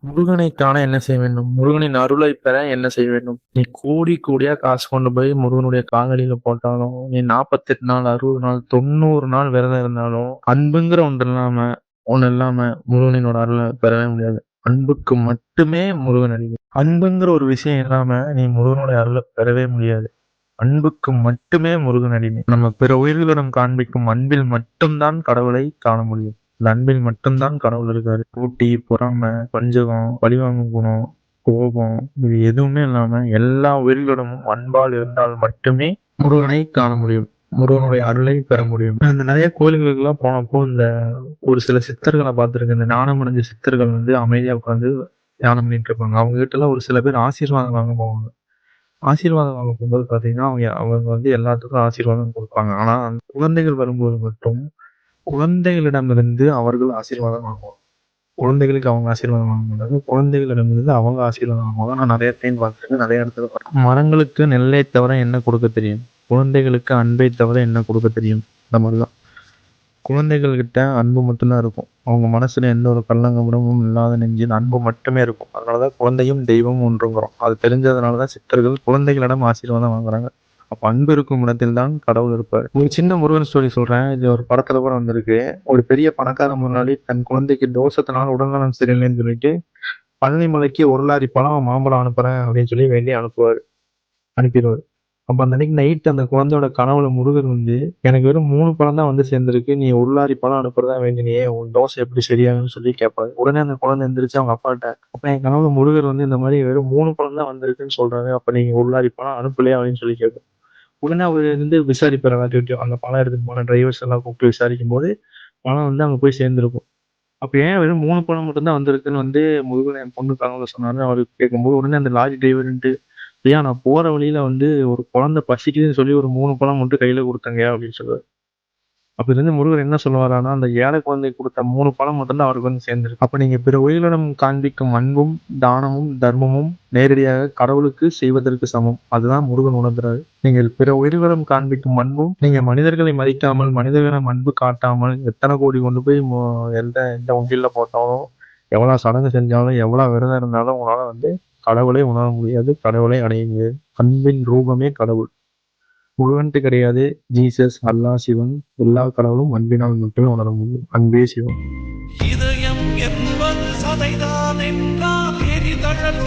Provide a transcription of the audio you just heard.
முருகனை காண என்ன செய்ய வேண்டும்? முருகனின் அருளை பெற என்ன செய்ய வேண்டும்? நீ கோடி கோடியா காசு கொண்டு போய் முருகனுடைய காலடியில போட்டாலும், நீ 48 நாள், 60 நாள், 90 நாள் விரதம் இருந்தாலும், அன்புங்கிற ஒண்ணு இல்லாம முருகனினோட அருள பெறவே முடியாது. அன்புக்கு மட்டுமே முருகன் அடிமை. அன்புங்கிற ஒரு விஷயம் இல்லாம நீ முருகனுடைய அருள பெறவே முடியாது. அன்புக்கு மட்டுமே முருகன் அடிமை. நம்ம பிற உயிர்களிடம் காண்பிக்கும் அன்பில் மட்டும்தான் கடவுளை காண முடியும். இந்த அன்பில் மட்டும்தான் கடவுள் இருக்காரு. போட்டி, பொறாமை, வஞ்சகம், பழிவாங்கும் குணம், கோபம் இது எதுவுமே இல்லாம எல்லா உயிர்களிடமும் அன்பால் இருந்தால் மட்டுமே முருகனை காண முடியும். முருகனுடைய அருளை பெற முடியும். அந்த நிறைய கோயில்களுக்கு எல்லாம் போனப்போ இந்த ஒரு சில சித்தர்களை பார்த்திருக்கேன். இந்த ஞானம் அடைஞ்ச சித்தர்கள் வந்து அமைதியா உட்காந்து தியானம் பண்ணிட்டு இருப்பாங்க. அவங்க கிட்ட எல்லாம் ஒரு சில பேர் ஆசீர்வாதம் வாங்க போவாங்க. ஆசீர்வாதம் வாங்க போகும்போது பார்த்தீங்கன்னா, அவங்க வந்து எல்லாத்துக்கும் ஆசீர்வாதம் குடுப்பாங்க. ஆனா, அந்த குழந்தைகள் வரும்போது மட்டும், குழந்தைகளிடமிருந்து அவர்கள் ஆசீர்வாதம் வாங்குவாங்க. குழந்தைகளுக்கு அவங்க ஆசீர்வாதம் வாங்க மாட்டாங்க. குழந்தைகளிடமிருந்து அவங்க ஆசீர்வாதம் வாங்குவாங்க. நான் நெறைய டைம் பார்த்துருக்கேன். நெறைய இடத்துல பார்த்துருக்கேன். மரங்களுக்கு நெல்லை தவிர என்ன கொடுக்க தெரியும்? குழந்தைகளுக்கு அன்பை தவிர என்ன கொடுக்க தெரியும்? இந்த மாரி தான். குழந்தைகள் கிட்ட அன்பு மட்டும் தான் இருக்கும். அவங்க மனசுல எந்த ஒரு கள்ளங்கபடமும் இல்லாத நெஞ்சில் அன்பு மட்டுமே இருக்கும். அதனாலதான் குழந்தையும் தெய்வமும் ஒன்றுங்கிறோம். அது தெரிஞ்சதுனாலதான் சித்தர்கள் குழந்தைகளிடம் ஆசீர்வாதம் வாங்குறாங்க. அப்ப அன்பு இருக்கும் இடத்தில் தான் கடவுள் இருப்பார். ஒரு சின்ன முருகன் ஸ்டோரி சொல்றேன். இது ஒரு படத்துல கூட வந்திருக்கு. ஒரு பெரிய பணக்கார முதலாளி தன் குழந்தைக்கு தோஷத்தினால உடல்நலம் சரியில்லைன்னு சொல்லிட்டு பழனி மலைக்கு 1 லாரி பழம், மாம்பழம் அனுப்புறேன் அப்படின்னு சொல்லி வேண்டி அனுப்பிடுவாரு. அப்ப அந்த அன்னைக்கு நைட் அந்த குழந்தையோட கனவுல முருகர் வந்து, "எனக்கு வெறும் 3 பழம் தான் வந்து சேர்ந்திருக்கு. நீ 1 லாரி பழம் அனுப்புறதா வேண்டினியே, உன் தோசை எப்படி சரியாகும்னு?" சொல்லி கேட்பாரு. உடனே அந்த குழந்தை எந்திரிச்சு அவங்க அப்பாட்ட, "அப்பா என் கனவுல முருகர் வந்து இந்த மாரி வெறும் 3 பழம் தான் வந்திருக்குன்னு சொல்றாரு. அப்ப நீங்க 1 லாரி பழம் அனுப்பலையா?" அப்படின்னு சொல்லி கேட்கும். உடனே அவரு வந்து விசாரிப்பாரு எல்லாத்துக்கிட்டயும். அந்த பழம் எடுத்துட்டு போன டிரைவர்ஸ் எல்லாம் கூப்பிட்டு விசாரிக்கும்போது, பழம் வந்து அங்க போய் சேர்ந்திருக்கும். அப்ப ஏன் வெறும் 3 பழம் மட்டும் தான் வந்திருக்குன்னு வந்து முருகன் என் பொண்ணு கனவுல சொன்னாருன்னு அவரு கேட்கும்போது, உடனே அந்த லாரி டிரைவர்ன்ட்டு, "ஐயா நான் போற வழியில வந்து ஒரு குழந்தை பசிக்குதுன்னு சொல்லி ஒரு 3 பழம் மட்டும் கையில குடுத்தேங்கய்யா" அப்படின்னு சொல்லுவாரு. அப்ப முருகர் என்ன சொல்ல வர்றாருன்னா, அந்த ஏழை குழந்தைக்கு குடுத்த 3 பழம் மட்டும் தான் அவருக்கு வந்து சேர்ந்திருக்கு. அப்ப நீங்க பிற உயிர்களிடம் காண்பிக்கும் அன்பும், தானமும், தர்மமும் நேரடியாக கடவுளுக்கு செய்வதற்கு சமம். அதுதான் முருகன் உணர்த்துறாரு. நீங்கள் பிற உயிர்களிடம் காண்பிக்கும் அன்பும், நீங்க மனிதர்களை மதிக்காமல், மனிதர்களிடம் அன்பு காட்டாமல், எத்தனை கோடி கொண்டு போய் எந்த எந்த உண்டியல்ல போட்டாலும், எவ்வளவு சடங்கு செஞ்சாலும், எவ்வளவு விரதம் இருந்தாலும் உங்களால வந்து கடவுளை உணர முடியாது. கடவுளை அடைய முடியாது. அன்பின் ரூபமே கடவுள். முருகன்ட்டு கிடையாது. ஜீசஸ், அல்லாஹ், சிவன் எல்லா கடவுளும் அன்பினால் மட்டுமே உணர முடியும். அன்பே சிவம். இதயம் என்பது சதைதான் என்றால் எரிதழல்